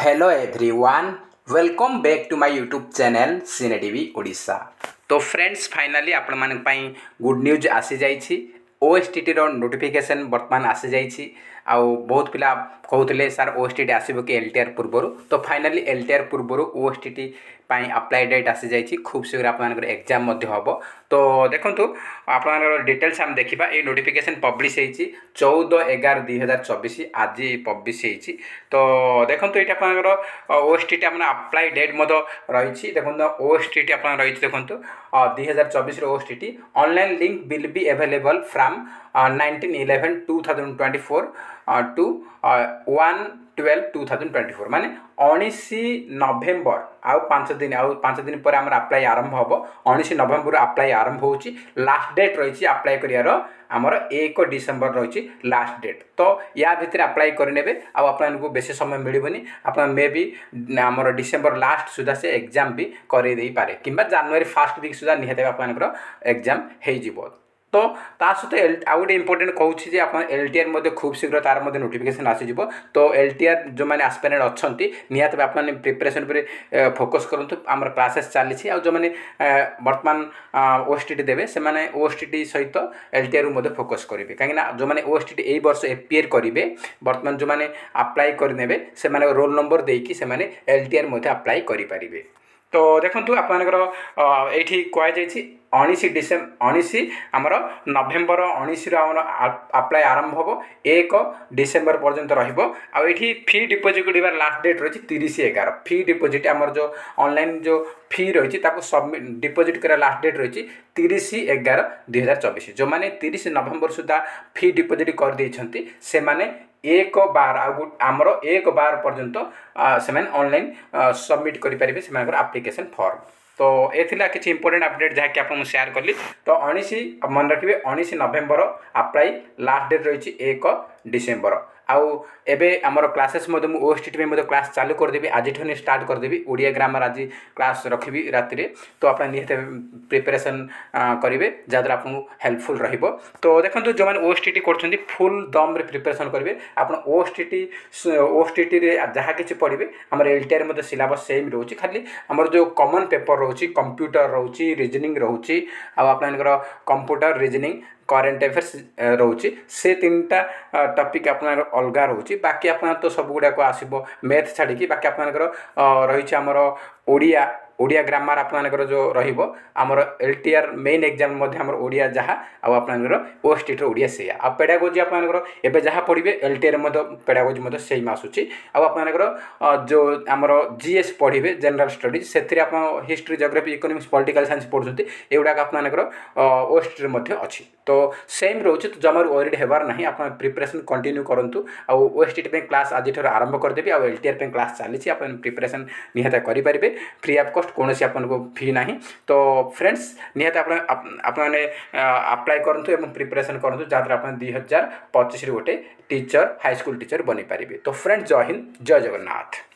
Hello everyone, welcome back to my YouTube channel Cine TV Odisha. तो friends finally आपण मान पई गुड न्यूज आसी जाइछि। ओएसटीटी रो नोटिफिकेशन वर्तमान आसी जाइछि। आउ बहुत पिला कहउतले सर ओएसटीटी आसीबो कि एलटीआर पूर्वरु, तो फाइनाली एलटीआर पूर्वरु ओएसटीटी पाई अप्लाई डेट आसी जाइछि। खूब शीघ्र आपनकर एग्जाम मध्ये हबो। तो देखंतु आपनकर डिटेल्स हम देखिबा। ए नोटिफिकेशन पब्लिश हेछि 14/11/2024 आज पब्लिश हेछि। तो देखंतु एटा आपनकर ओएसटीटी आपन अप्लाई डेट मधो रहिछि। देखंतु ओएसटीटी आपन रहिछि देखंतु 2024 रो OSTT online link will be available from 19/11/2024 to 1/12/2024 माने 19 नवेम्बर आउ 5 दिन पर आम अप्लाई आरंभ हम। 19 नवेम्बर अप्लाई आरंभ होची। लास्ट डेट रही अप्लाई करियार आमर 1 डिसेम्बर रही लास्ट डेट। तो या भितर अप्लाई करने आपको बेसी समय मिलबनी। आप मे भी आमर डिसेम्बर लास्ट सुधा से एग्जाम भी करदे पारे कि जनवरी फर्स्ट वीक सुधा निहत आपंकर एग्जाम हो। तो ता सहित आउ गोटे इंपोर्टेंट कहूँ जे आप एलटीआर मध्य खूब शीघ्र तार मध्य नोटिफिकेशन आसीज। तो एलटीआर जो मैंने आस्पिरेंट अच्छा निहत आप प्रिपरेशन पर फोकस करूँ। आम क्लासेस चली जो मैंने वर्तमान ओएसटीटी देवे से मैंने ओएसटीटी सहित एलटीआर मध्य फोकस करेंगे कहीं जो मैंने ओएसटीटी ए वर्ष एपीआर करेंगे वर्तमान जो मैंने अप्लाई करने से मैंने रोल नंबर देकी से मैंने एलटीआर मध्य अप्लाई करें। तो देखो आपंकर ये कहुई 19 आमर नवेम्बर 19 अप्लाई आरंभ हम 1 डिसेम्बर पर्यंत रही। फी डिपोजिट कर लास्ट डेट रही 30/11। फी डिपोजिट आमर जो ऑनलाइन जो फी रही सबमिट डिपोजिट कर लास्ट डेट रही 30/11/2024। जो मैंने 30 नवेम्बर सुधा फी डिपोजिट कर देइछंती से माने 1/12 आमर 1/12 पर्यंत से ऑनलाइन सबमिट करेंगे से एप्लिकेशन फॉर्म। तो ये किसी इंपोर्टेंट अपडेट जहाँकि आप शेयर कली। तो 19 मन रखिए 19 नवेम्बर अप्लाई लास्ट डेट रही 1 डिसेम्बर। आउ एबे आमर क्लासेस ओएसटीटी में क्लास चालू करदेवी। आज स्टार्ट करदेवी ओडिया ग्रामर आज क्लास रखी राति। तो आप निहत प्रिपरेशन करेंगे जहाँद्वारा आपको हेल्पफुल रहिबो। तो देखो जो मैंने ओएसटीटी कर फुल दम प्रिपरेशन करेंगे। आप ओएसटीटी जहाँ किसी पढ़े आम एलटीआर सिलेबस सेम रोचे। खाली आमर जो कॉमन पेपर रोचे कंप्यूटर रोचे रीजनिंग रोचे आपंकर कंप्यूटर रीजनिंग करेन्ट अफेयर्स रोचे से 3टा टॉपिक आप अलग रोचे। बाकी आप तो सब गुड़ाक आसो मैथ छाड़ी बाकी आपंकर रही आमर ओडिया ग्रामर आपंकर जो रमर एलटीआर मेन एग्जाम ओडिया जहाँ आपंकर ओएसटीटी ओडिया से आ पेडागोजी आपंकर एवं जहाँ पढ़े एलटीआर पेडागोजी सेम आसूसी। आपंकर जो आमर जीएस पढ़े जनरल स्टडीज से आप history geography economics political science पढ़ुते एगुड़ाक आपंकर ओएसटीटी अच्छी। तो सेम रोचे। तो जमार वरीड हेबार ना आप प्रिपरेशन कंटिन्यू करूँ। ओएसटीटी क्लास आज आरंभ करदेवी। आ एलटीआर क्लास चली आप प्रिपरेशन निहत करेंगे फ्री ऑफ कॉस्ट कौन आपको फी ना। तो फ्रेंड्स निहत आपने अप्लाई करूँ एवं प्रिपरेशन करूँ जहाँद्वारा आप 2025 गोटे टीचर हाई स्कूल टीचर बनी पारे। तो फ्रेंड्स जय हिंद जय जगन्नाथ।